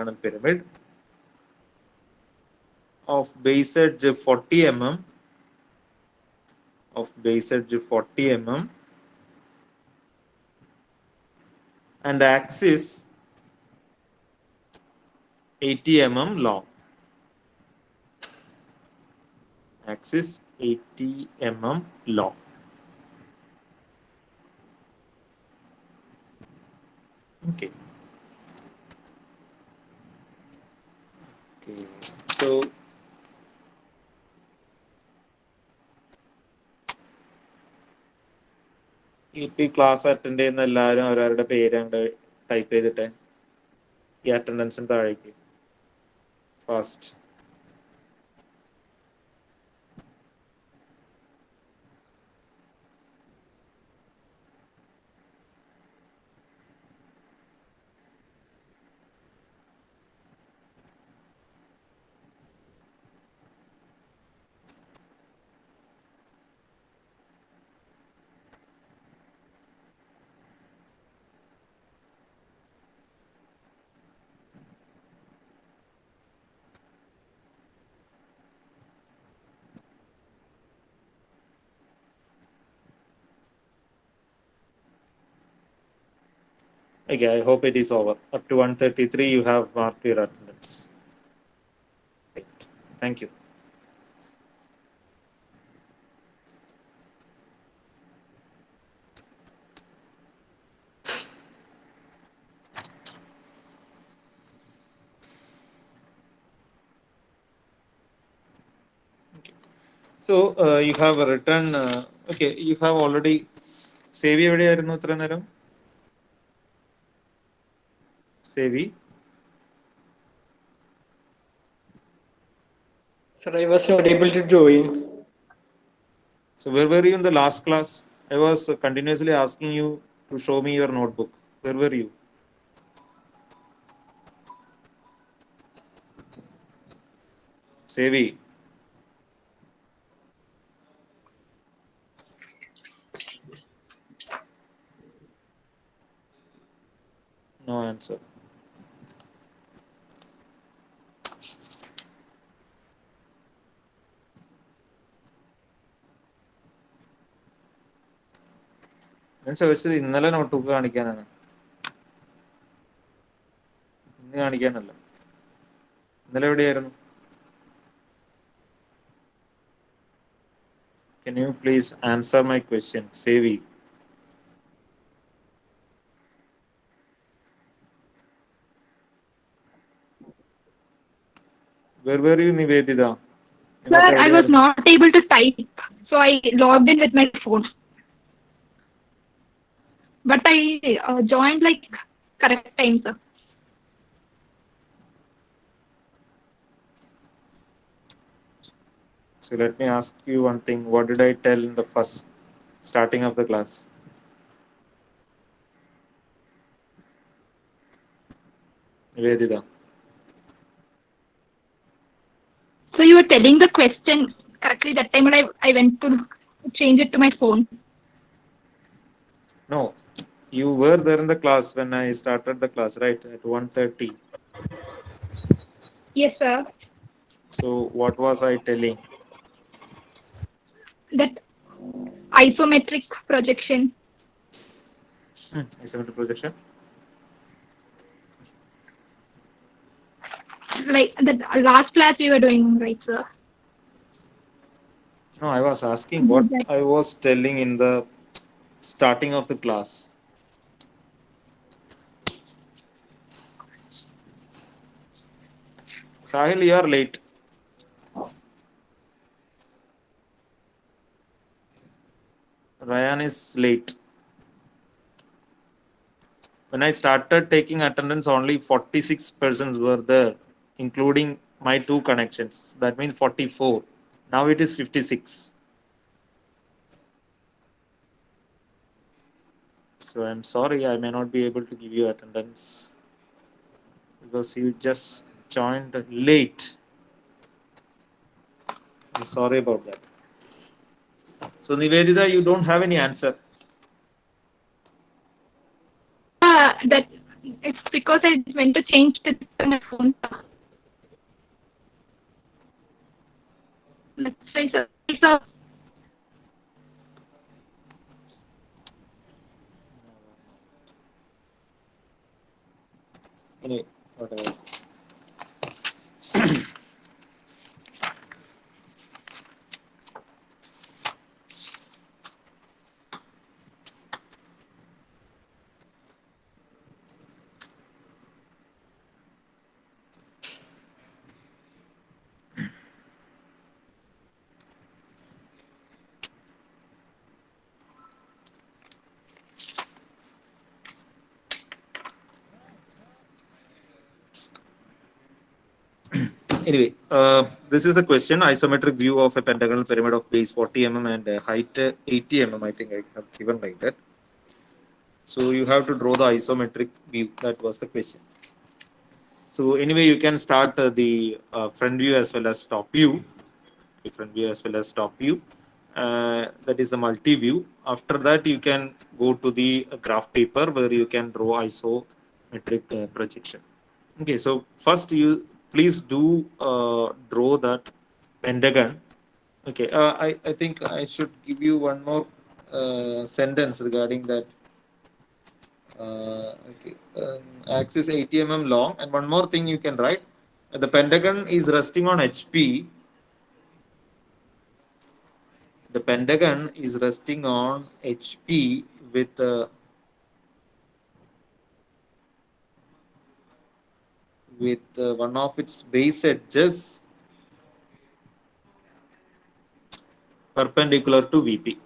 pentagonal pyramid of base edge 40 mm, and axis 80 mm long. Axis 80 mm long. Okay. Okay. So EP class attend ചെയ്യുന്ന എല്ലാവരും അവരവരുടെ പേര് അങ്ങോട്ട് type ചെയ്തിട്ട് ഈ അറ്റൻഡൻസിന് താഴേക്ക് fast. Okay, I hope it is over. Up to 133, you have marked your attendance. Right. Thank you. Okay. So you have written. Okay, you have already. Sevi എവിടെയായിരുന്നു ഇത്ര നേരം? Sevi. Sir, I was not able to join. So where were you in the last class? I was continuously asking you to show me your notebook. Where were you? Sevi. No answer. ഞാൻ ചോദിച്ചത് ഇന്നലെ notebook കാണിക്കാനാണ്, ഇന്ന് കാണിക്കാനല്ല. ഇന്നലെ എവിടെയായിരുന്നു? Can you please answer my question, Sevi? Where were you, Nivedita? Sir, I was not able to type, so I logged in with my phone. But I joined like correct time, sir. So let me ask you one thing. What did I tell in the first starting of the class? Nivedita. So you were telling the question correctly that time, but I went to change it to my phone. No, you were there in the class when I started the class, right? At 1:30. Yes, sir. So what was I telling? That isometric projection. Isometric projection. Like the last class we were doing, right, sir? No, I was asking what I was telling in the starting of the class. Sahil, you are late. Ryan is late. When I started taking attendance, only 46 persons were there, including my 2 connections. That means 44. Now it is 56. So I'm sorry, I may not be able to give you attendance because you just joined late. I'm sorry about that. So Nivedita, you don't have any answer. That it's because I went to change it to my phone. whatever. Anyway, this is a question: isometric view of a pentagonal pyramid of base 40 and height 80 I think I have given like that. So you have to draw the isometric view. That was the question. So anyway, you can start the front view as well as top view. Front view as well as top view. That is the multi view. After that, you can go to the graph paper where you can draw isometric projection. Okay, so first you please do draw that pentagon. Okay, I think I should give you one more sentence regarding that. Okay, axis 80 long, and one more thing you can write. The pentagon is resting on HP. The pentagon is resting on HP with one of its base edges perpendicular to VP.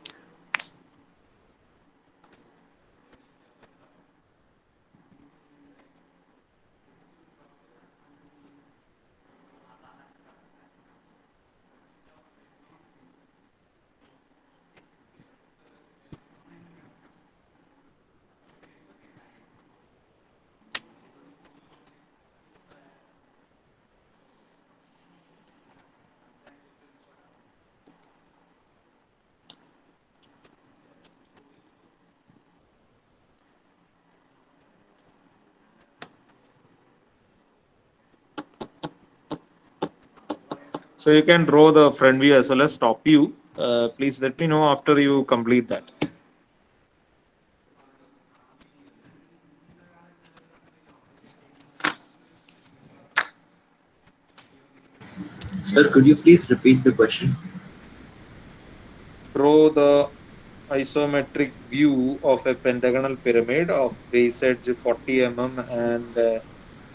So you can draw the front view as well as top view. Please let me know after you complete that. Sir, could you please repeat the question? Draw the isometric view of a pentagonal pyramid of base edge 40 and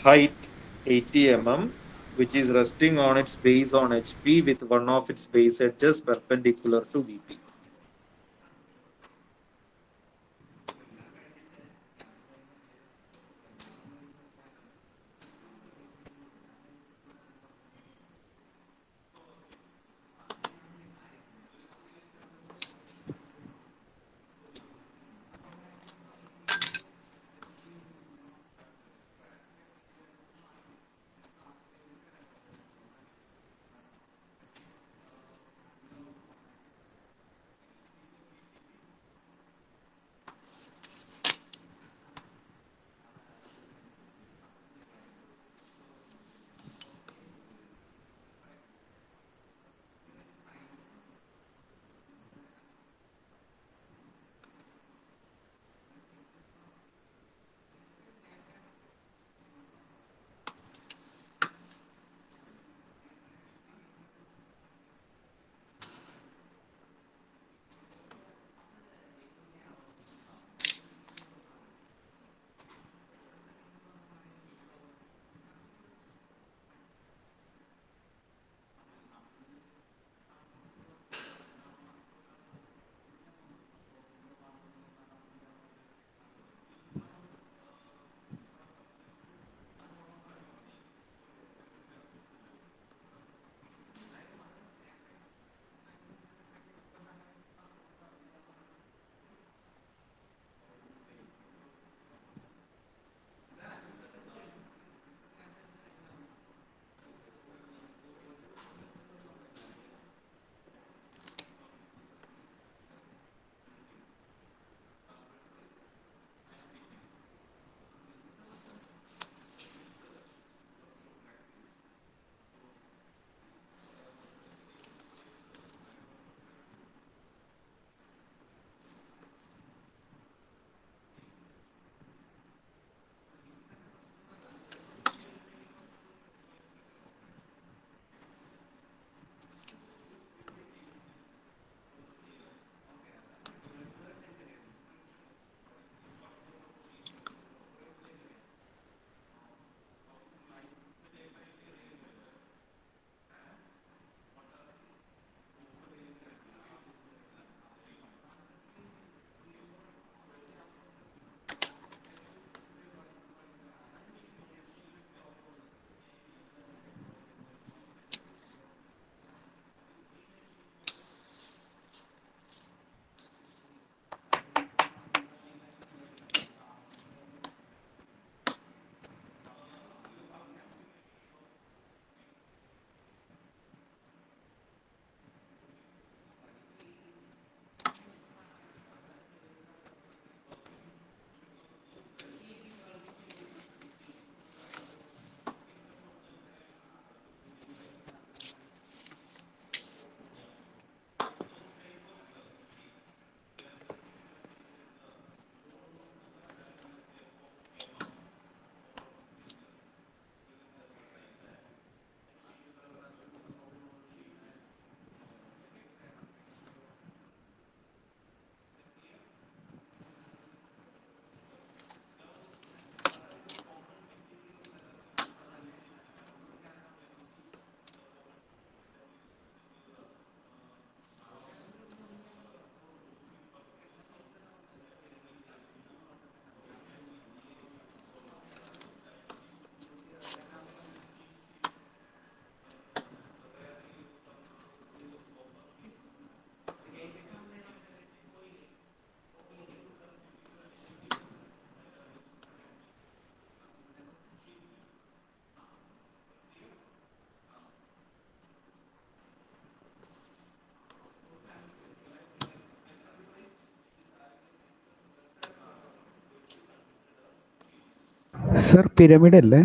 height 80 which is resting on its base on HP with one of its base edges perpendicular to VP. Sir pyramid അല്ലേ?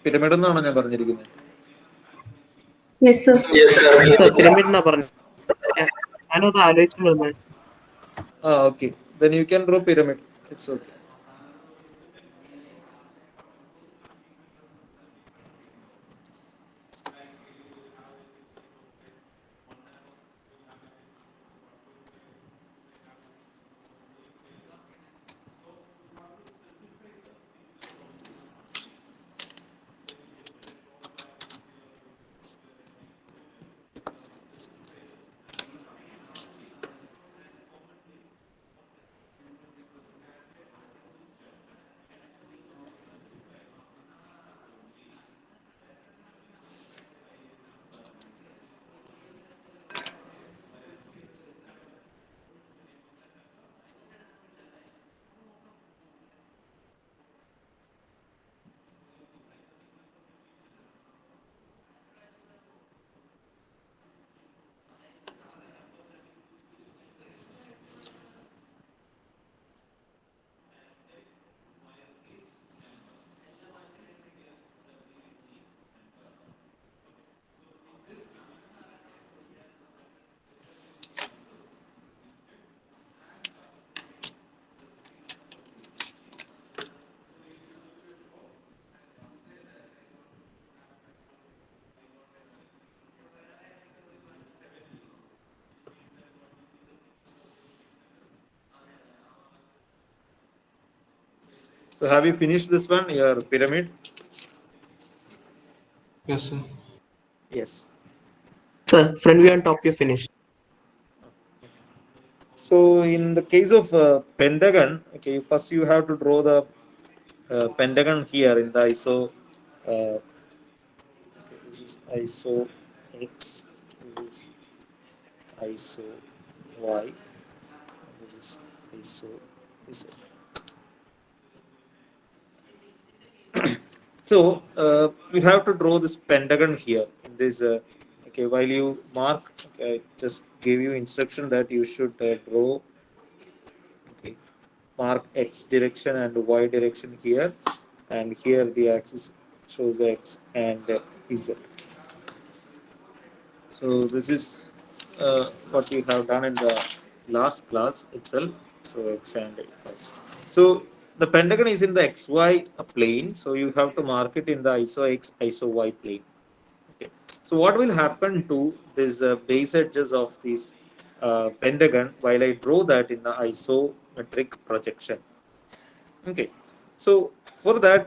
Pyramid എന്നാണോ ഞാൻ പറഞ്ഞിരിക്കുന്നത്? Yes, sir. Sir pyramid എന്നാ പറഞ്ഞു. ഞാനത് ആലോചിച്ചിട്ടുണ്ടായിരുന്നു. Okay. Then you can draw pyramid. It's okay. So have you finished this one, your pyramid? Yes, sir. Yes. Sir, front view and top view finished. So in the case of pentagon, okay, first you have to draw the pentagon here in the ISO. Okay, this is ISO X. This is ISO Y. This is ISO Z. So you have to draw this pentagon here in this. Okay, while you mark, okay, I just gave you instruction that you should draw. Okay, mark X direction and Y direction here, and here the axis shows X and Z. So this is what we have done in the last class itself. So X and Y. So the pentagon is in the XY plane. So you have to mark it in the ISO X, ISO Y plane. Okay. So what will happen to these base edges of this pentagon while I draw that in the isometric projection? Okay. So for that,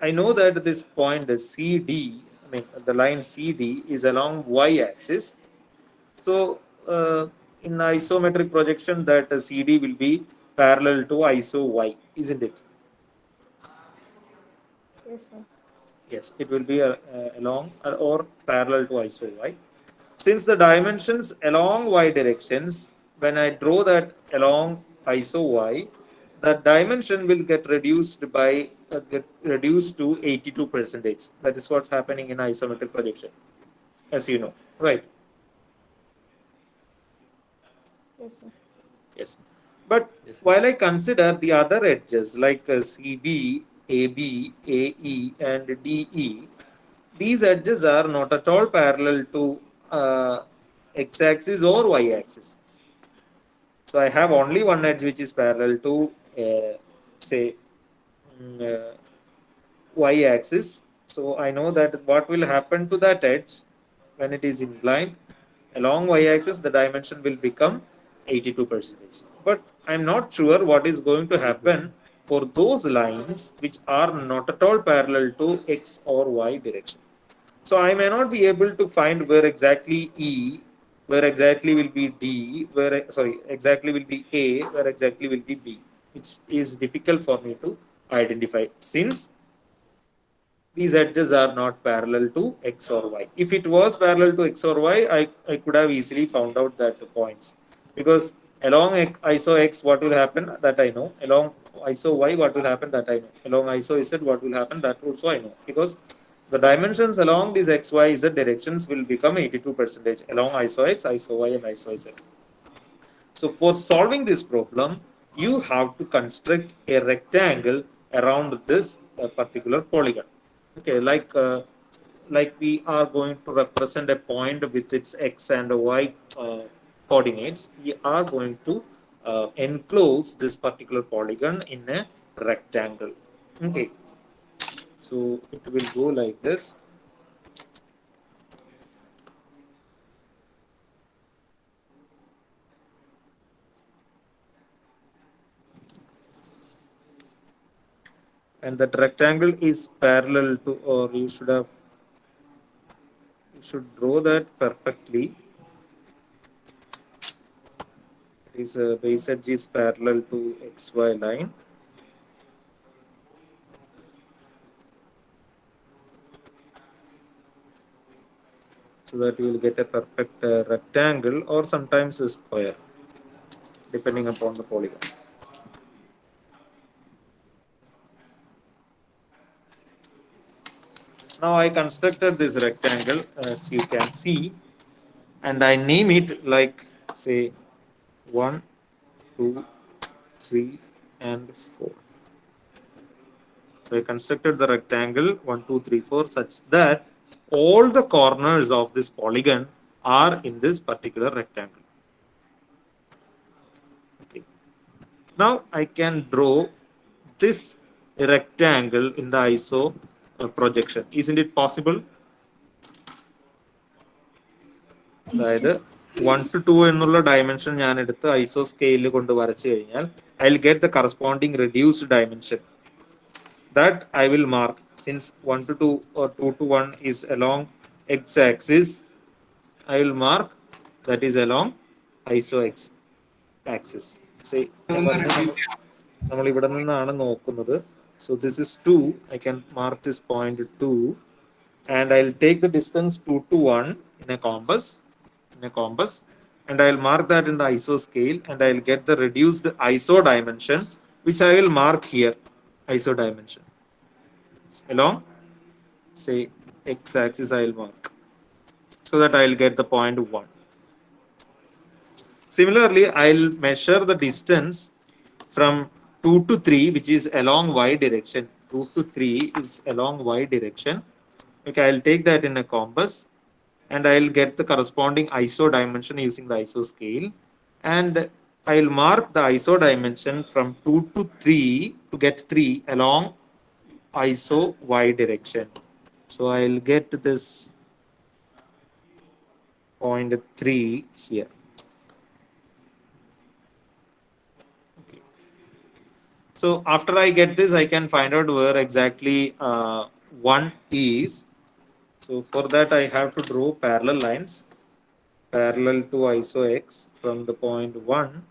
I know that this point is CD, I mean the line CD is along y-axis. So in the isometric projection, that CD will be parallel to ISO Y, isn't it? Yes, sir. Yes, it will be along or parallel to ISO Y. Since the dimensions along Y directions, when I draw that along ISO Y, the dimension will get reduced to 82%. That is what's happening in isometric projection, as you know, right? Yes, sir. Yes. But Yes, sir. while I consider the other edges like CB, AB, AE, and DE, these edges are not at all parallel to x-axis or y-axis. So I have only one edge which is parallel to, say, y-axis. So I know that what will happen to that edge when it is inclined along y-axis, the dimension will become 82%. But I'm not sure what is going to happen for those lines which are not at all parallel to x or y direction. So I may not be able to find where exactly E, where exactly will be D, exactly will be A, where exactly will be B, which is difficult for me to identify since these edges are not parallel to X or Y. If it was parallel to X or Y, I could have easily found out that points. Because along ISO X, what will happen, that I know. Along ISO Y, what will happen, that I know. Along ISO Z, what will happen, that also I know. Because the dimensions along these X, Y, Z directions will become 82% along ISO X, ISO Y, and ISO Z. So for solving this problem, you have to construct a rectangle around this particular polygon. Okay, like we are going to represent a point with its x and y coordinates. We are going to enclose this particular polygon in a rectangle. Okay, so it will go like this. And that rectangle is parallel to, or you should draw that perfectly. Is base edge is parallel to xy line. So that you will get a perfect rectangle or sometimes a square, depending upon the polygon. Now I constructed this rectangle, as you can see, and I name it like, say, 1, 2, 3, and 4. So I constructed the rectangle 1, 2, 3, 4 such that all the corners of this polygon are in this particular rectangle. Okay. Now I can draw this rectangle in the iso projection. Isn't it possible? അതായത് 1 to 2 എന്നുള്ള dimension ഞാൻ എടുത്ത് ഐസോ സ്കെയിലിൽ കൊണ്ട് വരച്ചു കഴിഞ്ഞാൽ I will get the corresponding reduced dimension that I will mark, since 1 to 2 or 2 to 1 is along x axis. I will mark that is along iso x axis. Say നമ്മൾ ഇവിടെ നിന്നാണ് നോക്കുന്നത്. So this is 2. I can mark this point 2, and I'll take the distance 2 to 1 in a compass. And I'll mark that in the iso scale, and I'll get the reduced iso dimension, which I will mark here. Iso dimension along, say, x axis I will mark, so that I will get the point 1. Similarly, I'll measure the distance from 2 to 3, which is along y direction. 2 to 3 is along y direction. Okay, I'll take that in a compass, and I'll get the corresponding iso dimension using the iso scale, and I'll mark the iso dimension from 2 to 3 to get 3 along iso y direction. So I'll get this point 3 here. Okay. So after I get this, I can find out where exactly 1 is. So for that, I have to draw parallel lines parallel to iso x from the point 1.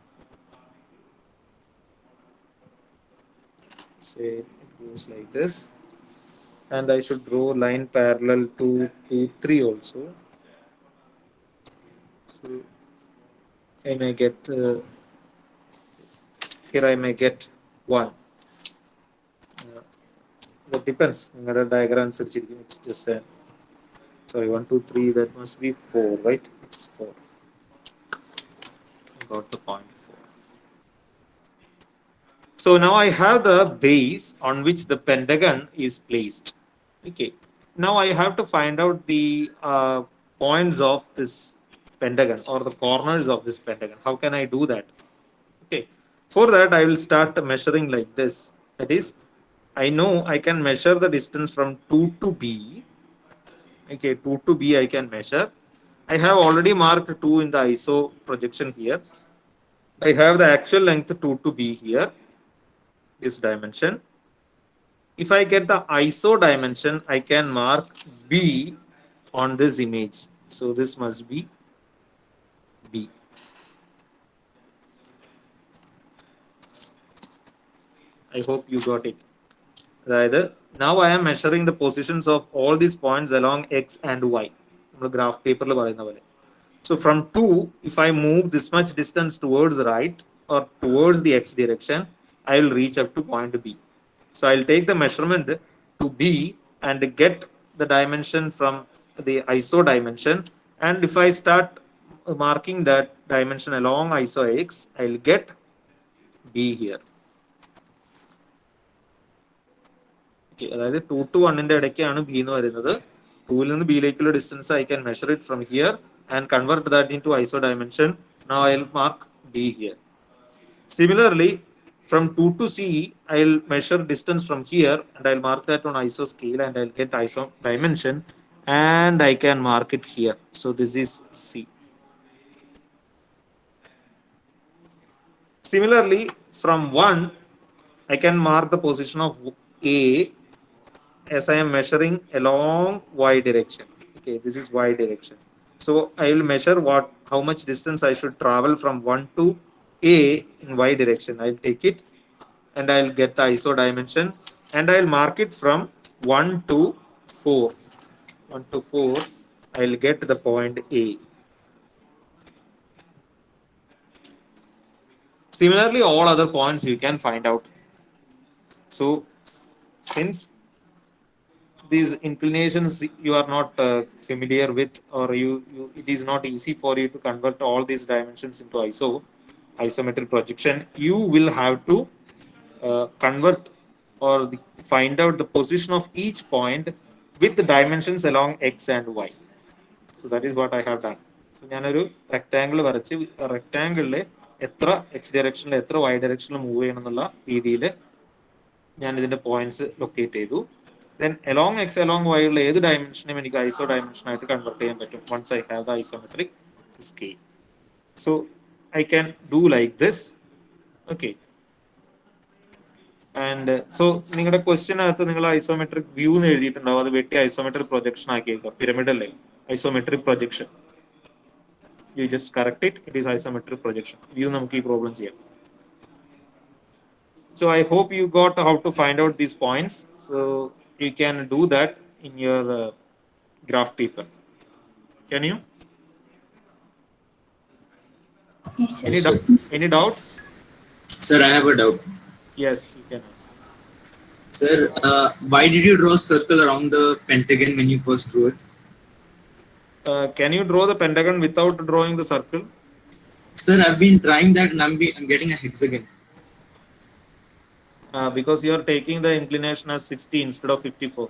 Say it goes like this, and I should draw line parallel to 2, 3 also. So I may get here I may get 1. That depends. Diagram it's just sorry, 1, 2, 3. That must be 4, right? It's 4. Got the point 4. So now I have the base on which the pentagon is placed. Okay. Now I have to find out the points of this pentagon, or the corners of this pentagon. How can I do that? Okay. For that, I will start measuring like this. That is, I know I can measure the distance from 2 to B. Okay, 2 to B I can measure. I have already marked 2 in the iso projection here. I have the actual length 2 to B here, this dimension. If I get the iso dimension, I can mark B on this image. So this must be B. I hope you got it. Now I am measuring the positions of all these points along x and y. Graph paper. So from 2, if I move this much distance towards the right or towards the x direction, I will reach up to point B. So I'll take the measurement to B and get the dimension from the iso dimension. And if I start marking that dimension along iso x, I'll get B here. Okay, അതായത് 2 to 1 ഇടയ്ക്കാണ് B എന്ന് പറയുന്നത്. 2 ൽ നിന്ന് B ലേക്കുള്ള distance I can measure it from here and convert that into iso dimension. Now I'll mark B here. Similarly, from 2 to C, I'll measure distance from here and I'll mark that on iso scale and I'll get iso dimension and I can mark it here. So this is C. Similarly, from 1, I can mark the position of A as I am measuring along y direction. Okay, this is y direction. So I will measure how much distance I should travel from 1 to A in y direction. I'll take it and I'll get the iso dimension and I'll mark it from 1 to 4. 1 to 4, I'll get the point A. Similarly, all other points you can find out. So since these inclinations you are not familiar with, or it is not easy for you to convert all these dimensions into isometric projection, you will have to convert or find out the position of each point with the dimensions along x and y. So that is what I have done. So ഞാനൊരു rectangle വരച്ച് റെക്ടാങ്കിളിൽ എത്ര X ഡയറക്ഷനിൽ എത്ര Y ഡയറക്ഷനിൽ move ചെയ്യണം എന്നുള്ള രീതിയിൽ ഞാൻ ഇതിന്റെ പോയിന്റ്സ് ലൊക്കേറ്റ് ചെയ്തു. Then along x along y ഉള്ള ഏത് ഡയമെൻഷനും എനിക്ക് ഐസോ ഡയമെൻഷൻ ആയിട്ട് കൺവേർട്ട് ചെയ്യാൻ പറ്റും once I have the isometric scale. So I can do like this. Okay. And so നിങ്ങളുടെ ക്വസ്റ്റ്യൻ അകത്ത് നിങ്ങൾ ഐസോമെട്രിക് വ്യൂ എന്ന് എഴുതിയിട്ടുണ്ടാവും, അത് വെട്ടി ഐസോമെട്രിക് പ്രൊജക്ഷൻ ആക്കിയേക്കാം. പിരമിഡ് അല്ലേ, isometric projection. You just correct it, it is isometric projection. View നമുക്ക് ഈ problem ചെയ്യാം. So I hope you got how to find out these points. So you can do that in your graph paper. Can you? Yes, sir. Any, any doubts? Sir, I have a doubt. Yes, you can ask. Sir, why did you draw a circle around the pentagon when you first drew it? Can you draw the pentagon without drawing the circle? Sir, I've been trying that and I'm getting a hexagon. Because you are taking the inclination as 60 instead of 54.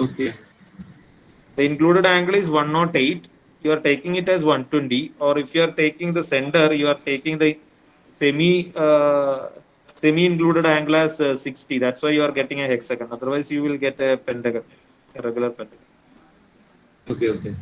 Okay. The included angle is 108. You are taking it as 120. Or if you are taking the center, you are taking the semi included angle as 60. That's why you are getting a hexagon. Otherwise, you will get a pentagon, a regular pentagon. Okay.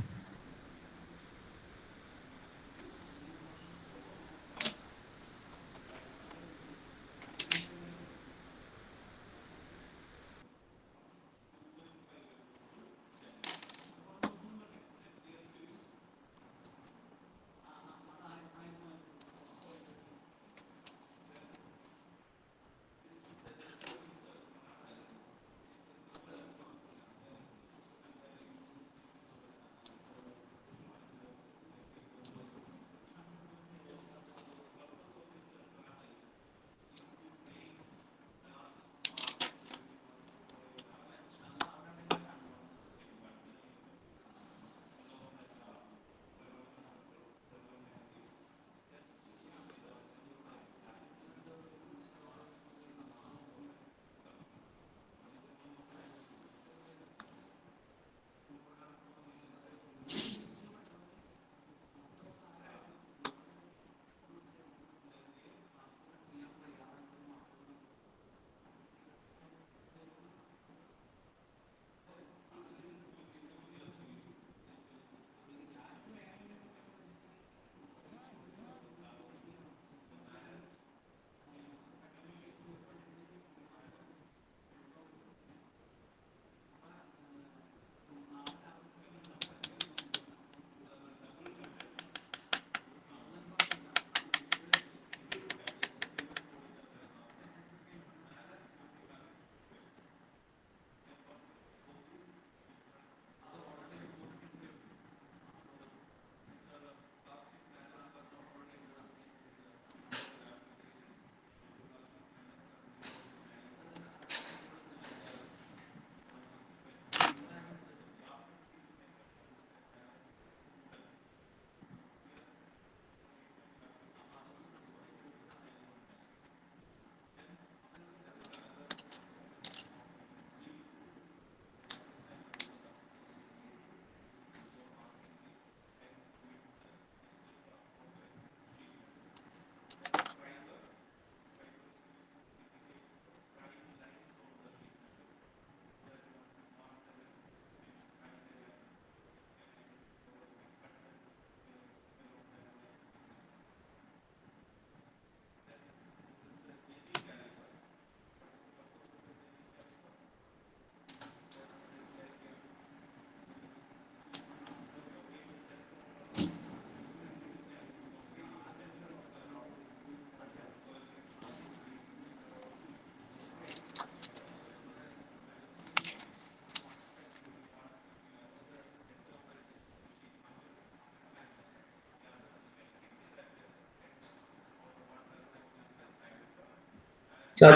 Sir,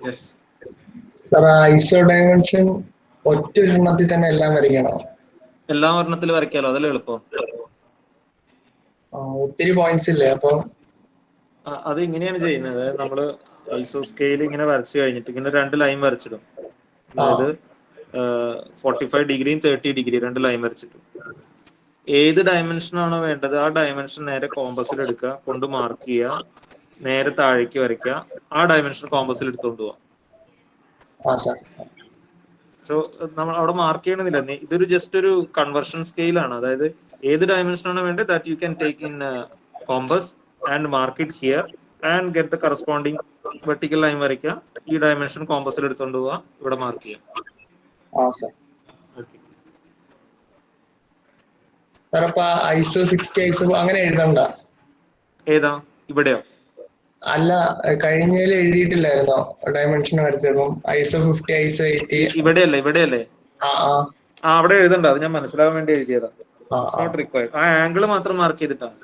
yes. sir, ISO dimension ഒറ്റ എണ്ണത്തിൽ തന്നെ എല്ലാം വരയ്ക്കണം. എല്ലാ വർണ്ണത്തിൽ വരയ്ക്കാലോ, അതല്ലേ എളുപ്പം. ഒത്തിരി points ഇല്ലേ അപ്പൊ? അത് ഇങ്ങനെയാണ് ചെയ്യുന്നത്. നമ്മള് ഐസോ സ്കെയിൽ ഇങ്ങനെ വരച്ചു കഴിഞ്ഞിട്ട് ഇങ്ങനെ 2 ലൈൻ വരച്ചിടും. അതായത് 45 ഡിഗ്രിയും 30 ഡിഗ്രി 2 ലൈൻ വരച്ചിട്ടും ഏത് ഡയമെൻഷനാണോ വേണ്ടത് ആ ഡയമെൻഷൻ നേരെ കോമ്പസിൽ എടുക്കുക, കൊണ്ട് മാർക്ക് ചെയ്യുക, നേരെ താഴേക്ക് വരയ്ക്കുക, ആ ഡയമെൻഷൻ കോമ്പസിൽ എടുത്തുകൊണ്ട് പോവാം. സോ നമ്മൾ അവിടെ മാർക്ക് ചെയ്യണമെന്നില്ല. ഇതൊരു ജസ്റ്റ് ഒരു കൺവേർഷൻ സ്കെയിൽ ആണ്. അതായത് ഏത് ഡയമെൻഷൻ ആണോ വേണ്ടത് that you can take in compass and mark it here and get the corresponding vertical line വരയ്ക്കുക, ഈ ഡയമെൻഷൻ കോമ്പസിൽ എടുത്തുകൊണ്ട് പോവാ, ഇവിടെ മാർക്ക് ചെയ്യാം. ഓക്കെ. ഐസോ 60 ഐസോ അങ്ങനെ എഴുതണ്ട. ഏതാ? ഇവിടെയോ? അല്ല, കഴിഞ്ഞതിൽ എഴുതിയിട്ടില്ലായിരുന്നോ ഡയമെൻഷൻ വരച്ചപ്പം? ഐസോ 50 ഐസോ 80. ഇവിടെയല്ലേ? അവിടെ എഴുതണ്ട, അത് ഞാൻ മനസ്സിലാവാൻ വേണ്ടി എഴുതിയതാ. It's not required. ആ ആംഗിൾ മാത്രം മാർക്ക് ചെയ്തിട്ടാണ്.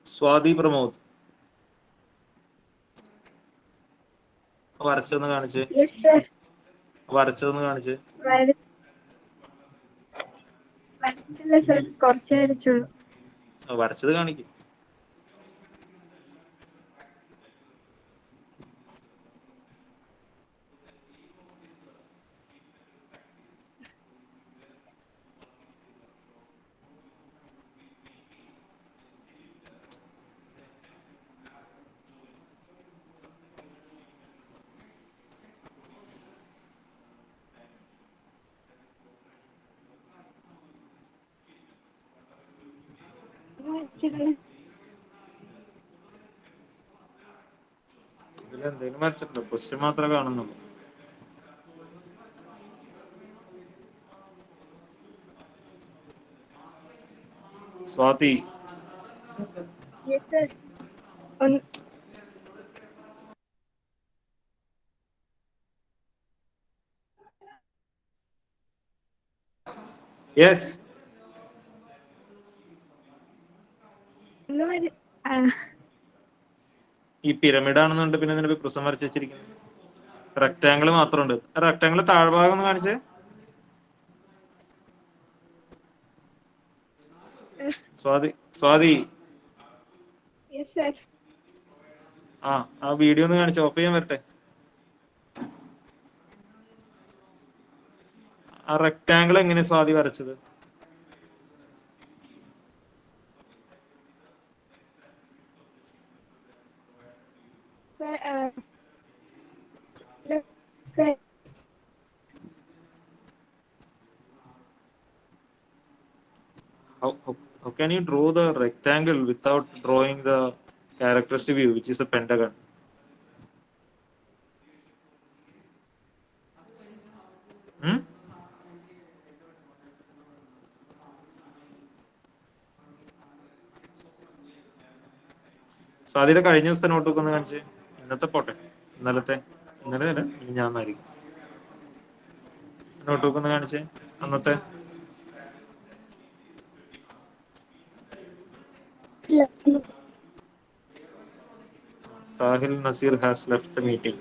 സ്വാതി പ്രമോദ് വരച്ചൊന്ന് കാണിച്ച്. വരച്ചൊന്ന് കാണിച്ച്. വരച്ചത് കാണിക്കും. ഇതിലെന്തേലും വരച്ചിട്ടുണ്ടോ? ക്വസ്റ്റ്യൻ മാത്രമേ കാണുന്നുള്ളൂ. സ്വാതി, യെസ്. ഈ പിരമിഡ് ആണെന്നുണ്ട്, പിന്നെ ഇതിന് പ്രിസം വരച്ച് വെച്ചിരിക്കുന്നത്. റെക്ടാങ്കിൾ മാത്രമുണ്ട്. റെക്ടാങ്കിൾ താഴ്ഭാഗം ഒന്ന് കാണിച്ചേ. സ്വാതി ആ വീഡിയോ ഒന്ന് കാണിച്ച് ഓഫ് ചെയ്യാൻ വരട്ടെ. ആ റെക്ടാങ്കിൾ എങ്ങനെ സ്വാതി വരച്ചത്? How can you draw the rectangle without drawing the characteristic view, which is a pentagon? സ്വാതിയുടെ കഴിഞ്ഞ ദിവസത്തെ നോട്ട്ബുക്ക് ഒന്ന് കാണിച്ച്. ഇന്നത്തെ പോട്ടെ, ഇന്നലെ അല്ല ഞാനായിരിക്കും. നോട്ട്ബുക്ക് ഒന്ന് കാണിച്ച് അന്നത്തെ. Sahil Naseer has left the meeting.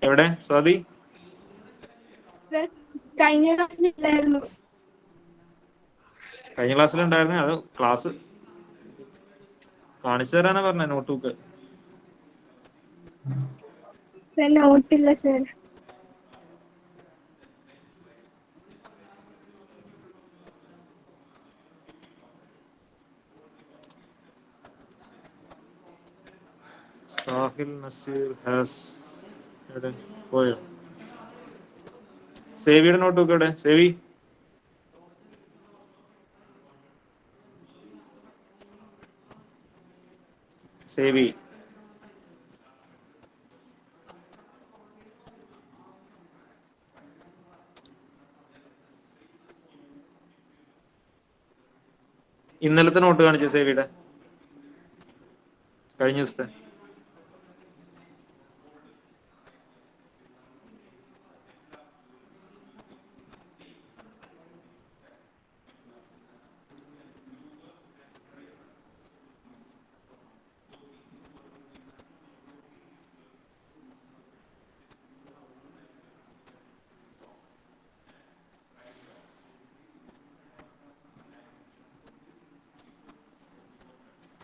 എവിടെ സ്വാതി? കഴിഞ്ഞ ക്ലാസ്സിലുണ്ടായിരുന്നു. കഴിഞ്ഞ ക്ലാസ്സിലുണ്ടായിരുന്നു. അത് ക്ലാസ് കാണിച്ചു തരാനാ പറഞ്ഞ നോട്ട്ബുക്ക്. നോട്ടില്ല സർ. സാഹിൽ നസീർ ഹാസ് പോയോ? സേവിയുടെ നോട്ട്ബുക്ക് എവിടെ? സേവി സേവി ഇന്നലത്തെ നോട്ട് കാണിച്ചു. സേവിയുടെ കഴിഞ്ഞ ദിവസത്തെ.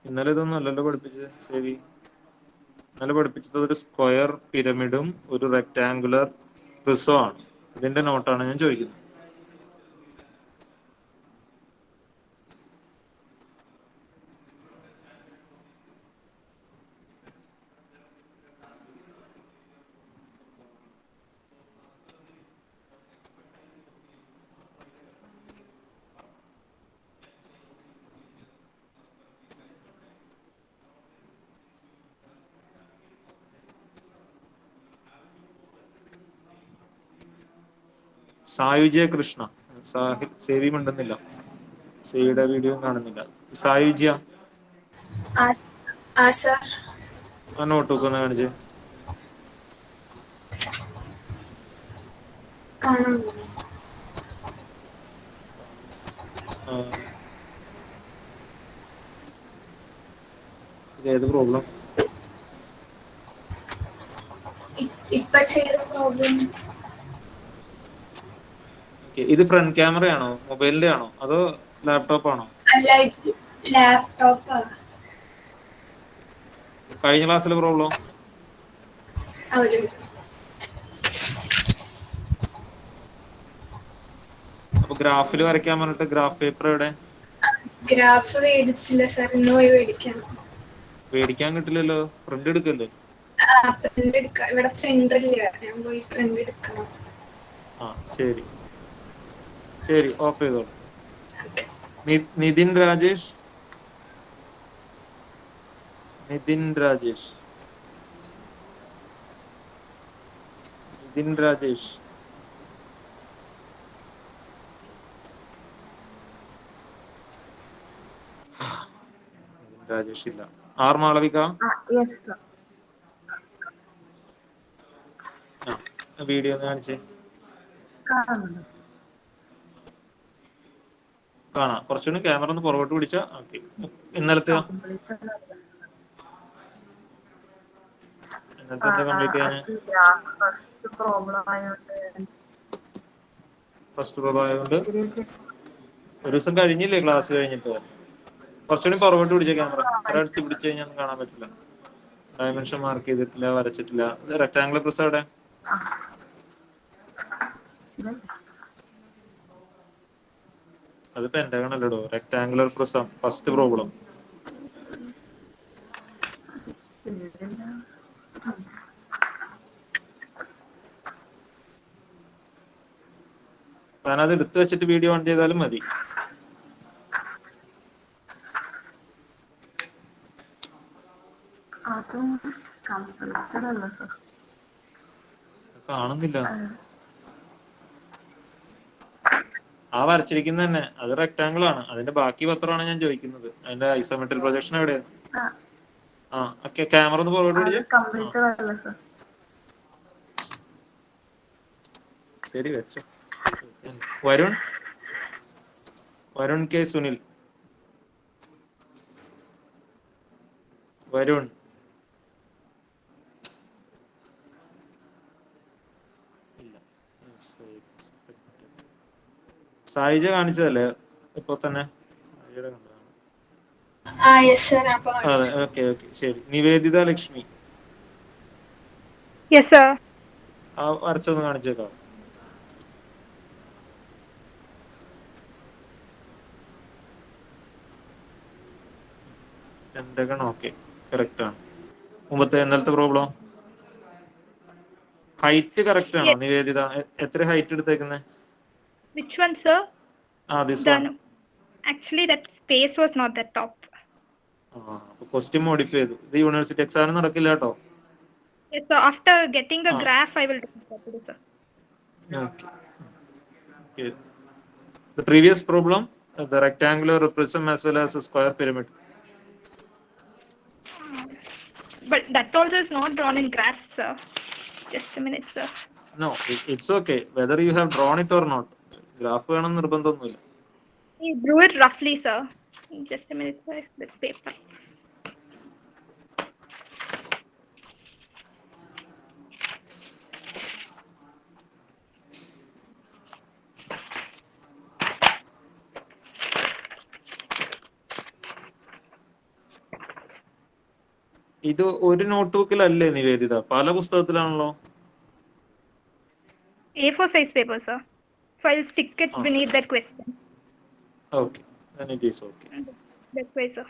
ഇന്നലെ ഇതൊന്നും അല്ലല്ലോ പഠിപ്പിച്ചത് സേവി. ഇന്നലെ പഠിപ്പിച്ചത് ഒരു സ്ക്വയർ പിരമിഡും ഒരു റെക്ടാങ്കുലർ പ്രിസവും ആണ്. ഇതിന്റെ നോട്ടാണ് ഞാൻ ചോദിക്കുന്നത്. സായുജ്യ കൃഷ്ണ. സാഹിൽ സേവി മിണ്ടുന്നില്ല. സേവിയുടെ വീഡിയോ കാണുന്നില്ല. സായുജ്യ ആ നോട്ട്ബുക്ക് ഒന്ന് കാണിച്ചേ. ഇതേത് പ്രോബ്ലം? ഇത് ഫ്രണ്ട് ക്യാമറയാണോ, മൊബൈലിന്റെ ആണോ, അതോ ലാപ്ടോപ്പ് ആണോ? കഴിഞ്ഞ ക്ലാസ്സിലെ പ്രോബ്ലം? അപ്പൊ ഗ്രാഫിൽ വരയ്ക്കാൻ പറഞ്ഞിട്ട് ഗ്രാഫ് പേപ്പർ എവിടെ? ഗ്രാഫ് മേടിച്ചില്ല സാർ, ഇന്ന് പോയി മേടിക്കണം. മേടിക്കാൻ കിട്ടില്ലല്ലോ, പ്രിന്റ് എടുക്കല്ലേ? പ്രിന്റ് എടുക്കാം, ഇവിടെ പ്രിന്റർ ഇല്ല, ഞാൻ പോയി പ്രിന്റ് എടുക്കണം. ആ ശരി ശരി, ഓഫ് ചെയ്തോളൂ. നിതിൻ രാജേഷ്. നിതിൻ രാജേഷ്. നിതിൻ രാജേഷ്. രാജേഷ് ഇല്ല. ആർ മാളവിക. വീഡിയോ ഒന്ന് കാണിച്ചേ. കാണാം. കുറച്ചുകൂടി ക്യാമറ ഒന്ന് പുറകോട്ട് പിടിച്ചാ ഓക്കെ. ഇന്നലത്തെ എന്താ കംപ്ലീറ്റ് ചെയ്യാൻ? ഫസ്റ്റ് പ്രോബ്ലം ആയതുകൊണ്ട് ഒരു ദിവസം കഴിഞ്ഞില്ലേ ക്ലാസ് കഴിഞ്ഞിട്ട്? കുറച്ചുകൂടി പുറകോട്ട് പിടിച്ച ക്യാമറ. ഇത്ര അടുത്ത് പിടിച്ചു കഴിഞ്ഞാൽ ഒന്നും കാണാൻ പറ്റില്ല. ഡയമെൻഷൻ മാർക്ക് ചെയ്തിട്ടില്ല, വരച്ചിട്ടില്ല. റെക്ടാംഗുലർ പ്രിസം എവിടെ? അത് പെന്റഗൺ അല്ലടോ, റെക്ടാംഗുലർ പ്രിസം. First problem. ഞാനത് എടുത്തു വെച്ചിട്ട് വീഡിയോ ഓൺ ചെയ്താലും മതി. കാണുന്നില്ല. ആ വരച്ചിരിക്കുന്ന തന്നെ അത് റെക്ടാംഗിൾ ആണ്. അതിന്റെ ബാക്കി പത്രമാണ് ഞാൻ ചോദിക്കുന്നത്. അതിന്റെ ഐസോമെട്രിക് പ്രൊജക്ഷൻ എവിടെയാണ്? ആ ഓക്കെ, ക്യാമറ ഒന്ന് പുറകോട്ട് പിടിച്ച്. ശരി, വെച്ചോ. വരുൺ കെ സുനിൽ. വരുൺ സായിജ കാണിച്ചതല്ലേ ഇപ്പൊ തന്നെ? Yes sir. അതെ, ഓക്കെ ഓക്കെ, ശരി. നിവേദിത ലക്ഷ്മി. Yes, sir. ആ വരച്ചൊന്ന് കാണിച്ചേക്കാം. പെന്റഗൺ ഓക്കെ, കറക്റ്റ് ആണ്. ഇന്നലത്തെ പ്രോബ്ലം ഹൈറ്റ് കറക്റ്റ് ആണോ നിവേദിത? എത്ര ഹൈറ്റ് എടുത്തേക്കുന്നത്? Which one, sir? This one. Actually, that space was not the top. Question modify ചെയ്തു. ഇത് യൂണിവേഴ്സിറ്റി എക്സാമിന് നടക്കില്ല കേട്ടോ. Yes, sir. After getting the graph, I will do that, sir. Okay. The previous problem, the rectangular prism as well as a square pyramid. But that also is not drawn in graphs, sir. Just a minute, sir. No, it's okay whether you have drawn it or not. Graph വേണം നിർബന്ധമൊന്നുമില്ല. He drew it roughly, sir. Just a minute, sir. The paper. ഇത് ഒരു നോട്ട്ബുക്കിലല്ലേ നിവേദിത? പല പുസ്തകത്തിലാണല്ലോ. A4 size paper, sir. So I'll stick it beneath that question. Okay, then it is okay. That's why, sir.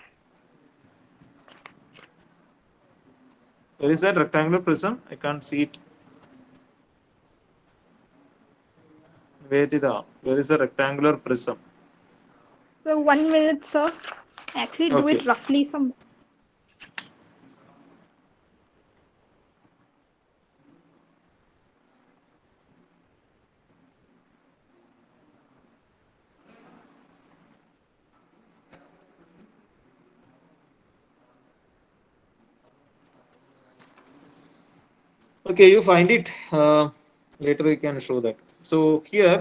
Where is that rectangular prism? I can't see it. Nivedita, where is the rectangular prism? So 1 minute, sir. Actually, do it roughly some. Okay, you find it. Later we can show that. So here,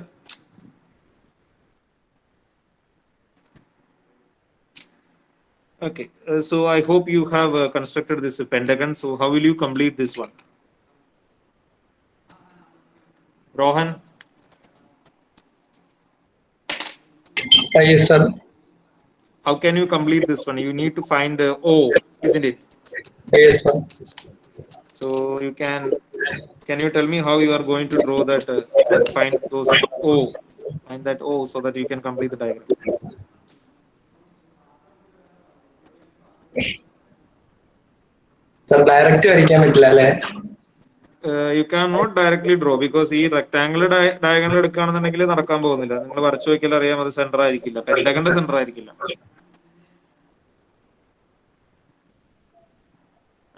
okay. So I hope you have constructed this pentagon. So how will you complete this one? Rohan? Yes, sir. How can you complete this one? You need to find O, isn't it? Yes, sir. So you can you tell me how you are going to draw that and find those O, find that O so that you can complete the diagram. Sir, direct വരയ്ക്കാൻ പറ്റില്ല അല്ലേ? You cannot directly draw because ഈ rectangle diagonal എടുക്കുകയാണെന്നുണ്ടെങ്കിൽ നടക്കാൻ പോകുന്നില്ല. നിങ്ങൾ വരച്ചു നോക്കിയാൽ അറിയാം, അത് സെന്റർ ആയിരിക്കില്ല, പെന്റഗണിന്റെ സെന്റർ ആയിരിക്കില്ല.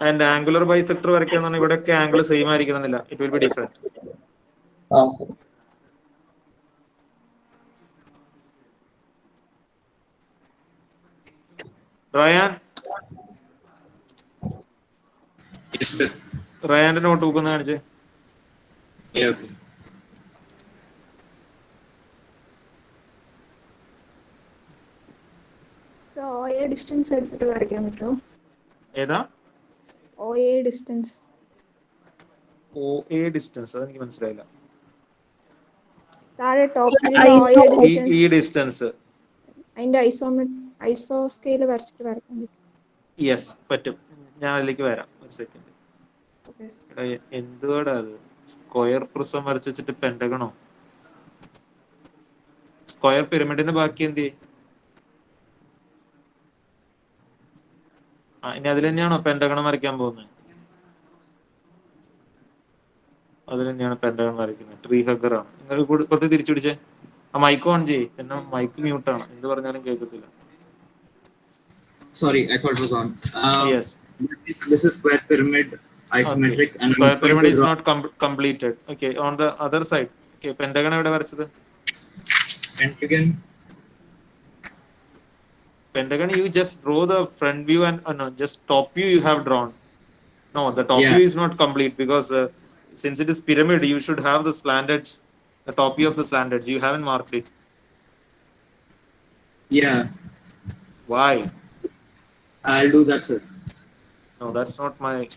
ആൻഡ് ആംഗുലർ ബൈസെക്ടർ വരയ്ക്കാന്ന് ഇവിടെയൊക്കെ ആംഗിൾ സെയിം ആയിരിക്കണം എന്നില്ല. It will be different. Rayan? Yes, sir. റയാന്റെ നോട്ട് ബുക്ക് ഒന്ന് കാണിച്ചേ. Yeah, okay. So OA distance എടുത്തിട്ട് വരയ്ക്കാൻ പറ്റുമോ? ഏതാ? OA distance. OA ഡിസ്റ്റൻസ്, അതെനിക്ക് മനസ്സിലായില്ല. താഴെ ടോപ്പിൽ ISO OA ഈ ഡിസ്റ്റൻസ് ഡിസ്റ്റൻസ് അതിന്റെ ഐസോ സ്കെയിൽ വരച്ചിട്ട് വരയ്ക്കാൻ പറ്റും. യെസ് പറ്റും. ഞാൻ അതിലേക്ക് വരാം, ഒരു സെക്കൻഡ്. ഓക്കെ. എന്തുവാടാ അത്? സ്ക്വയർ പ്രിസം വരച്ച് വെച്ചിട്ട് പെന്റഗണോ? സ്ക്വയർ പിരമിഡിന്റെ ബാക്കി എന്ത് ചെയ്യും? ഇനി അതിൽ തന്നെയാണോ പെന്റഗണം വരയ്ക്കാൻ പോകുന്നത്? അതിൽ തന്നെയാണ് പെന്റഗൺ വരയ്ക്കുന്നത്. ട്രീ ഹഗർ ആണ്. നിങ്ങൾ കുറച്ച് തിരിച്ചു പിടിച്ചേ. ആ മൈക്ക് ഓൺ ചെയ്യേ. പിന്നെ മൈക്ക് മ്യൂട്ടാണ്, എന്ത് പറഞ്ഞാലും കേൾക്കത്തില്ല. Sorry, I thought it was on. Yes. This is square pyramid, Okay. isometric, and I'm Square going pyramid to is draw not completed. Okay. On the other side. Okay. Pentagon എവിടെ വരച്ചത്? pentagon. Pentagon, you just draw the front view and no, just top view you have drawn. No, the top Yeah. view is not complete because since it is pyramid, you should have the slant edge, the top view of the slant edge. You haven't marked it. Yeah, Why? I'll do that, sir. No, that's not my.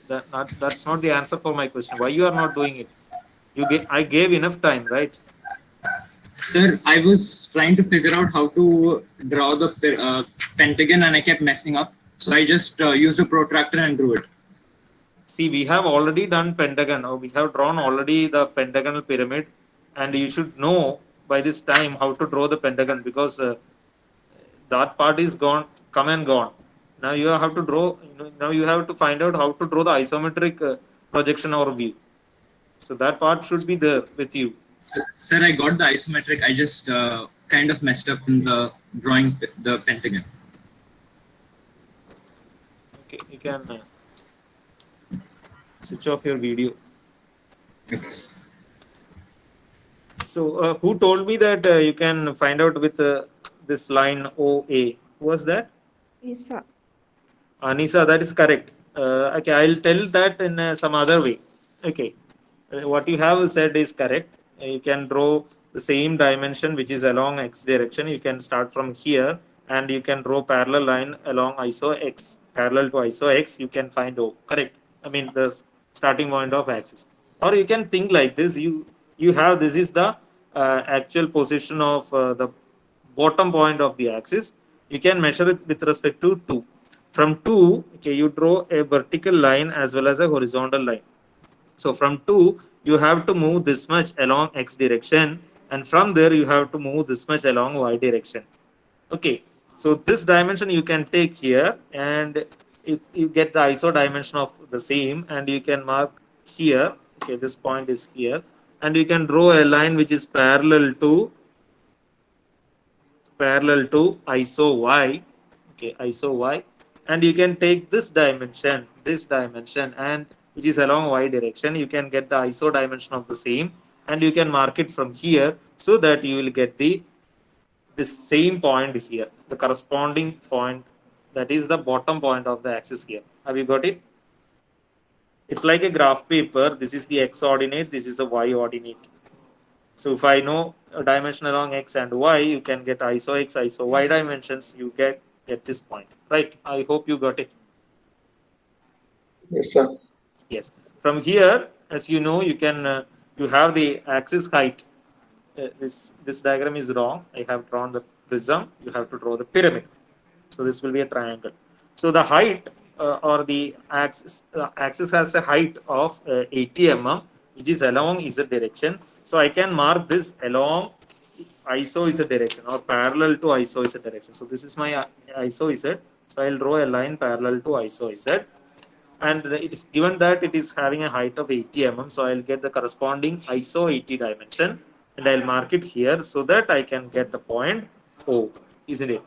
That's not the answer for my question. Why you are not doing it? I gave enough time, right? Sir, I was trying to figure out how to draw the pentagon and I kept messing up. So I just used a protractor and drew it. See, we have already done pentagon, or we have drawn already the pentagonal pyramid, and you should know by this time how to draw the pentagon because that part is gone, come and gone. Now you have to draw. Now you have to find out how to draw the isometric projection or view. So that part should be there with you. Sir, I got the isometric. I just kind of messed up in the drawing the pentagon. Okay, you can switch off your video. Okay, sir. So who told me that you can find out with this line OA? Who was that? Isa. Anisa, that is correct. Okay, I'll tell that in some other way. Okay, what you have said is correct. You can draw the same dimension which is along x direction. You can start from here and you can draw parallel line along iso x. Parallel to iso x, you can find O. Correct. I mean the starting point of axis. Or you can think like this. You have this is the actual position of the bottom point of the axis. You can measure it with respect to 2. From 2, okay, you draw a vertical line as well as a horizontal line. So from 2, you have to move this much along x direction, and from there you have to move this much along y direction. Okay, so this dimension you can take here, and you get the iso dimension of the same, and you can mark here. Okay, this point is here, and you can draw a line which is parallel to iso y. Okay, iso y, and you can take this dimension, and which is along y direction. You can get the iso dimension of the same, and you can mark it from here so that you will get the same point here, the corresponding point, that is the bottom point of the axis here. Have you got it? It's like a graph paper. This is the x ordinate, this is a y ordinate. So if I know a dimension along x and y, you can get iso x, iso y dimensions. You get this point, right? I hope you got it. Yes, sir. Yes. From here, as you know, you can you have the axis height. This diagram is wrong. I have drawn the prism. You have to draw the pyramid. So this will be a triangle. So the height or the axis has a height of 80 mm, which is along z direction. So I can mark this along iso z direction or parallel to iso z direction. So this is my iso z. So I'll draw a line parallel to iso z. And it is given that it is having a height of 80 mm, so I'll get the corresponding iso 80 dimension and I'll mark it here so that I can get the point O, isn't it?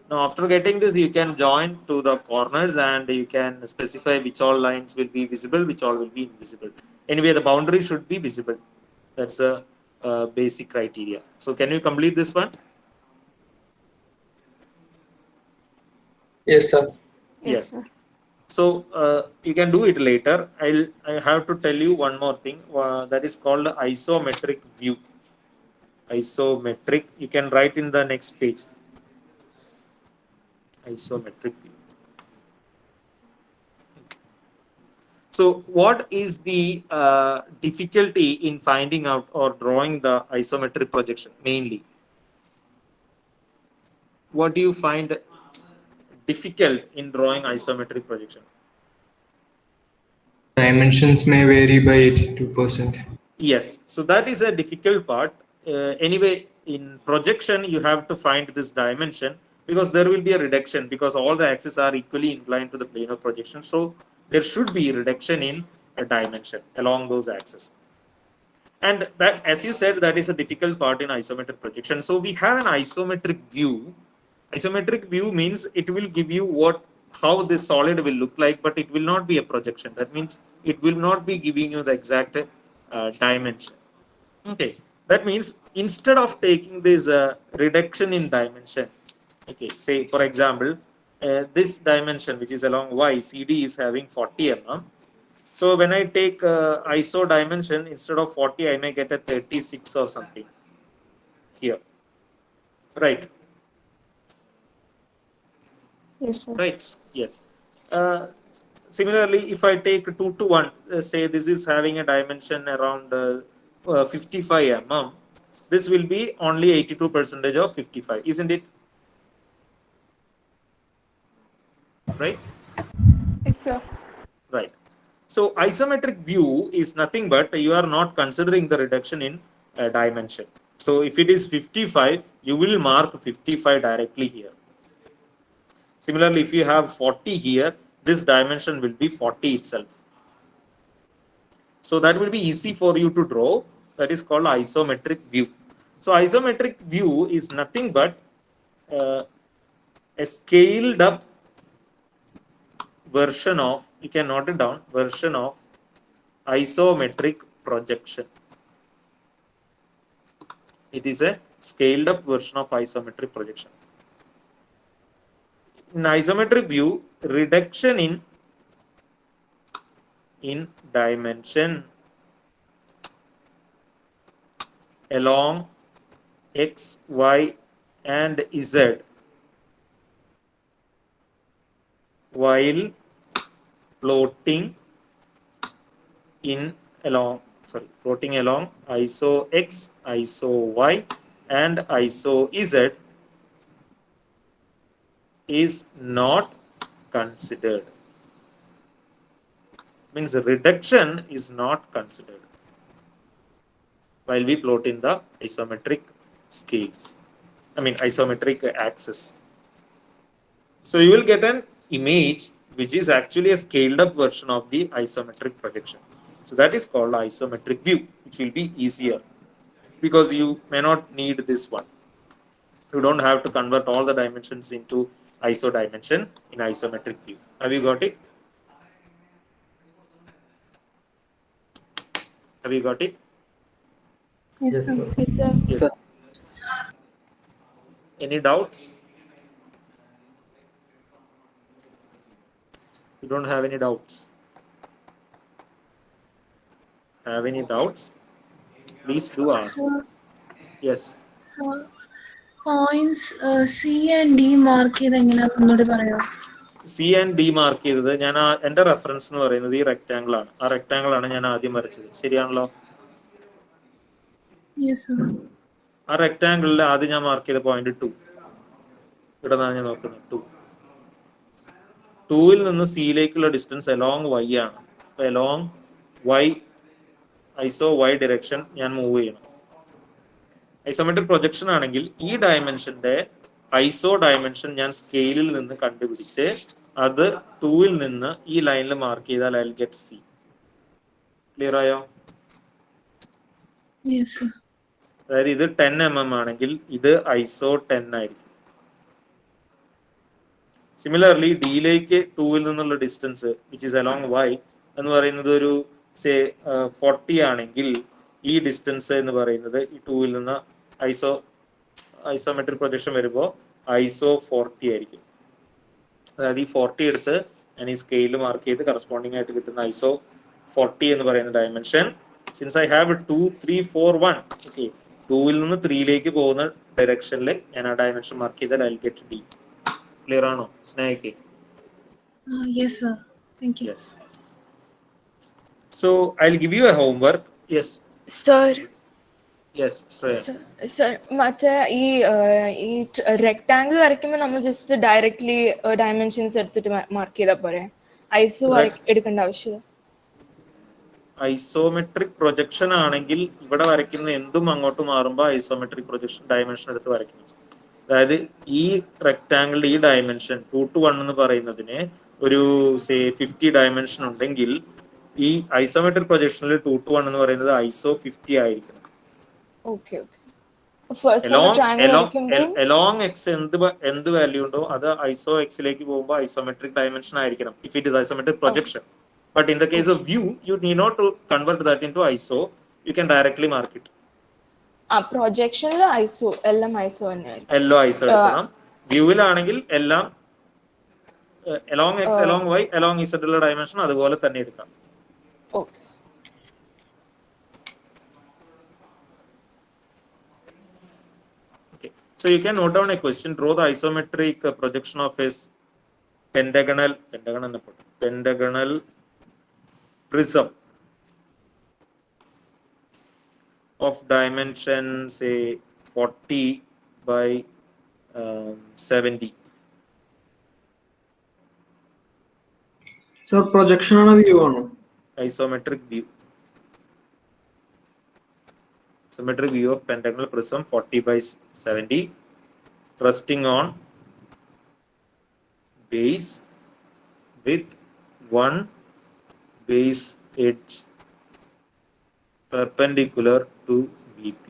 Now after getting this, you can join to the corners and you can specify which all lines will be visible, which all will be invisible. Anyway, the boundary should be visible. That's a basic criteria. So can you complete this one? Yes, sir. Yes. Sir. So you can do it later. I have to tell you one more thing that is called isometric view. Isometric, you can write in the next page. Isometric view. So what is the difficulty in finding out or drawing the isometric projection mainly? What do you find difficult in drawing isometric projection? Dimensions may vary by 82%. Yes, so that is a difficult part. Anyway, in projection you have to find this dimension because there will be a reduction because all the axes are equally inclined to the plane of projection, so there should be reduction in a dimension along those axes. And that, as you said, that is a difficult part in isometric projection. So we have an isometric view. Isometric view means it will give you how this solid will look like, but it will not be a projection. That means it will not be giving you the exact dimension. Okay, that means instead of taking this reduction in dimension, okay, say for example, this dimension which is along y, CD is having 40 mm. So when I take ISO dimension, instead of 40, I may get a 36 or something here, right? Yes, sir. Right. Yes. Similarly, if I take 2 to 1, say this is having a dimension around 55 mm, this will be only 82% of 55, isn't it? Right? Yes, sir. Right. So isometric view is nothing but you are not considering the reduction in dimension. So if it is 55, you will mark 55 directly here. Similarly, if you have 40 here, this dimension will be 40 itself. So that will be easy for you to draw. That is called isometric view. So isometric view is nothing but a scaled up version of, you can note it down, version of isometric projection. It is a scaled up version of isometric projection. In isometric view, reduction in dimension along x, y, and z while plotting along iso x, iso y, and iso z is not considered. Means reduction is not considered while we plot in the isometric scales. Isometric axis. So you will get an image which is actually a scaled up version of the isometric projection. So that is called isometric view, which will be easier because you may not need this one. You don't have to convert all the dimensions into iso dimension in isometric view. Have you got it? Have you got it? Yes, sir. Yes, sir. Yes. Sir. Any doubts? You don't have any doubts? Have any doubts? Please do ask. Yes. Points C and D mark ചെയ്ത് എങ്ങനെയാ ഒന്നുകൂടി പറയാം? C and D mark ചെയ്തത് ഞാൻ എന്റെ reference എന്ന് പറയുന്നത് ഈ റെക്ടാംഗിൾ ആണ്. ആ റെക്ടാംഗിൾ ആണ് ഞാൻ ആദ്യം വരച്ചത്. ശരിയാണല്ലോ? ആ റെക്ടാംഗിളിൽ ആദ്യം ഞാൻ മാർക്ക് ചെയ്ത പോയിന്റ് 2. ഇവിടെ നിന്നാണ് ഞാൻ നോക്കുന്നത് 2. 2ൽ നിന്ന് സിയിലേക്കുള്ള ഡിസ്റ്റൻസ് അലോങ് y ആണ്. അപ്പൊ അലോങ് y, ഐസോ y ഡിറക്ഷൻ ഞാൻ മൂവ് ചെയ്യണം. ഐസോമെട്രിക് പ്രൊജക്ഷൻ ആണെങ്കിൽ ഈ ഡയമെൻഷന്റെ ഐസോ ഡയമെൻഷൻ ഞാൻ സ്കെയിലിൽ നിന്ന് കണ്ടുപിടിച്ച് അത് 2ൽ നിന്ന് ഈ ലൈനിൽ മാർക്ക് ചെയ്താൽ I will get C. Clear ആയോ? അതായത് ഇത് 10 mm ആണെങ്കിൽ ഇത് ഐസോ 10 ആയിരിക്കും. സിമിലർലി ഡിയിലേക്ക് 2ൽ നിന്നുള്ള distance which is along y എന്ന് പറയുന്നത് ഒരു 40 ആണെങ്കിൽ ഈ ഡിസ്റ്റൻസ് എന്ന് പറയുന്നത് ഈ 2ൽ നിന്ന് ഐസോമെട്രിക് പ്രൊജക്ഷൻ വരുമ്പോൾ ഐസോ 40 ആയിരിക്കും. അതായത് ഈ 40 എടുത്ത് ഞാൻ ഈ സ്കെയിലിൽ മാർക്ക് ചെയ്ത് കറസ്പോണ്ടിങ് ആയിട്ട് കിട്ടുന്ന ഐസോ 40 എന്ന് പറയുന്ന dimension, since I have 2, 3, 4, 1, okay, 2-ൽ നിന്ന് 3-ലേക്ക് പോകുന്ന ഡയറക്ഷനിൽ ഞാൻ ആ ഡയമെൻഷൻ മാർക്ക് ചെയ്താൽ ഐ ഗെറ്റ് D. ക്ലിയർ ആണോ സ്നേഹയ്ക്ക്? Yes, sir. Thank you. Yes. So I'll give you a homework. Yes. Sir, Yes, Shreya. sir, മറ്റേ ഈ റെക്ടാംഗിൾ വരയ്ക്കുമ്പോൾ നമ്മൾ ജസ്റ്റ് ഡയറക്ട്ലി ഡയമെൻഷൻസ് എടുത്തിട്ട് മാർക്ക് ചെയ്താൽ പോരെ? ഐസോ എടുക്കേണ്ട ആവശ്യം? ഐസോമെട്രിക് പ്രൊജക്ഷൻ ആണെങ്കിൽ ഇവിടെ വരയ്ക്കുന്ന എന്തും അങ്ങോട്ട് മാറുമ്പോൾ ഐസോമെട്രിക് പ്രൊജക്ഷൻ ഡയമെൻഷൻ എടുത്ത് വരയ്ക്കണം. അതായത് ഈ റെക്ടാംഗിളിന്റെ ഈ ഡയമെൻഷൻ 2 to 1 എന്ന് പറയുന്നതിന് ഒരു 50 ഡയമെൻഷൻ ഉണ്ടെങ്കിൽ ഈ ഐസോമെട്രിക് പ്രൊജക്ഷനിൽ 2 to 1 എന്ന് പറയുന്നത് ഐസോ 50 ആയിരിക്കണം. Okay okay. എലോങ് എക്സ് എന്ത് വാല്യൂ ഉണ്ടോ അത് ഐസോ എക്സിലേക്ക് പോകുമ്പോൾ ഐസോമെട്രിക് ഡയമെൻഷൻ ആയിരിക്കണം if it is isometric projection. But in the case of view, you need not to convert that into ISO. You can directly mark it. പ്രൊജക്ഷനിൽ ഐസോ എല്ലാം ഐസോ തന്നെയായിരിക്കും. എല്ലോ ഐസോ എടുക്കണം. വ്യൂവിൽ ആണെങ്കിൽ എല്ലാം along x, along y, along z ഉള്ള dimension അതുപോലെ തന്നെ എടുക്കാം. Okay. Okay. So you can note down a question. Draw the isometric projection of a pentagonal prism of dimension say 40 by 70. Sir projection ആണോ വ്യൂ ആണോ? Isometric view. Isometric view of pentagonal prism 40 by 70 resting on base with one base edge perpendicular to VP.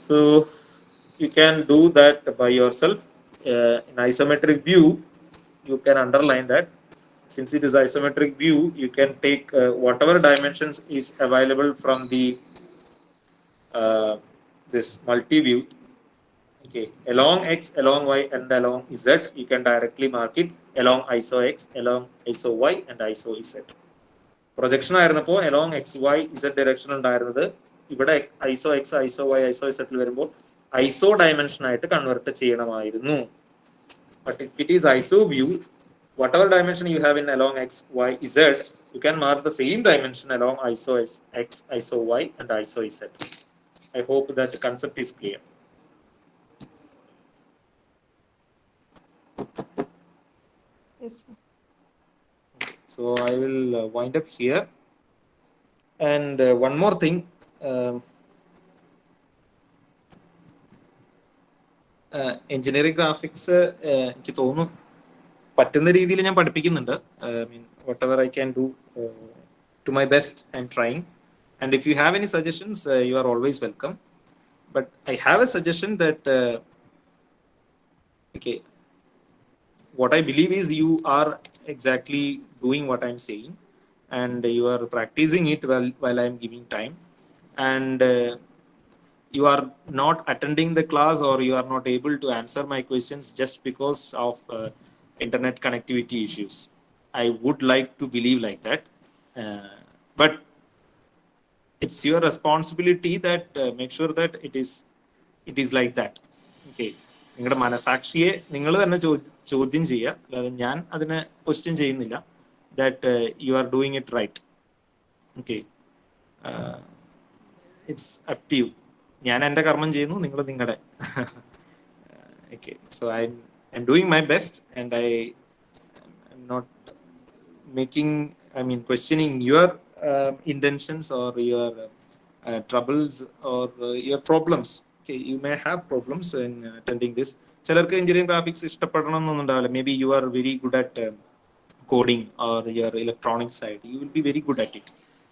So you can do that by yourself. In isometric view, you can underline that. Since it is isometric view, you can take whatever dimensions is available from the this multi-view. Okay, along x, along y, and along z, you can directly mark it along iso x, along iso y, and iso z. Projection ആയിരുന്നപ്പോൾ along x, y, z direction ഉണ്ടായിരുന്നത് ഇവിടെ iso x, iso y, iso z വരുമ്പോൾ iso dimension ആയിട്ട് convert ചെയ്യണമായിരുന്നു. But if it is iso view, whatever dimension you have in along x, y, z, you can mark the same dimension along iso x, iso y, and iso z. I hope that the concept is clear. Yes, sir. So I will wind up here. And one more thing. Engineering graphics എനിക്ക് തോന്നുന്നു പറ്റുന്ന രീതിയിൽ ഞാൻ പഠിപ്പിക്കുന്നുണ്ട്. Whatever I can do to my best, I'm trying. And if you have any suggestions, you are always welcome. But I have a suggestion that okay, what I believe is you are exactly doing what I'm saying, and you are practicing it while I'm giving time, and you are not attending the class or you are not able to answer my questions just because of internet connectivity issues. I would like to believe like that, but it's your responsibility that make sure that it is like that. Okay, നിങ്ങളുടെ മനസാക്ഷിയെ നിങ്ങൾ തന്നെ ചോദ്യം ചെയ്യുക, അല്ലാതെ ഞാൻ അതിനെ question ചെയ്യുന്നില്ല. That you are doing it right. Okay, it's up to you. ഞാൻ എൻ്റെ കർമ്മം ചെയ്യുന്നു, നിങ്ങൾ നിങ്ങളുടെ. Okay, so I am doing my best and I am not questioning your intentions or your troubles or your problems. Okay, you may have problems in attending this. ചിലർക്ക് engineering graphics ഇഷ്ടപ്പെടണം എന്നൊന്നും ഉണ്ടാവില്ല. May be you are very good at coding or your electronic side, you will be very good at it.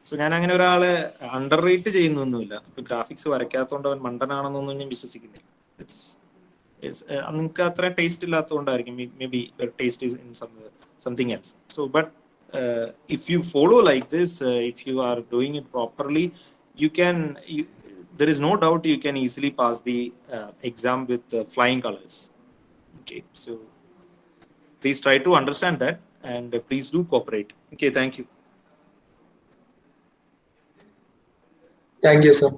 So ഞാൻ അങ്ങനെ ഒരാളെ under rate ചെയ്യുന്നൊന്നുമില്ല. ഇപ്പൊ graphics വരയ്ക്കാത്തതുകൊണ്ട് അവൻ മണ്ടനാണെന്നൊന്നും ഞാൻ വിശ്വസിക്കുന്നില്ല. നിങ്ങൾക്ക് അത്ര ടേസ്റ്റ് ഇല്ലാത്തതുകൊണ്ടായിരിക്കും. Maybe your taste is in something else. So but if you follow like this, if you are doing it properly, there is no doubt you can easily pass the exam with flying colors. Okay, so please try to understand that, and please do cooperate. Okay, thank you. Thank you, sir.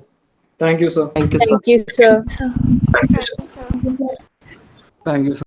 Thank you, sir. Thank you, sir. Thank you, sir. Thank you, sir. Thank you, sir.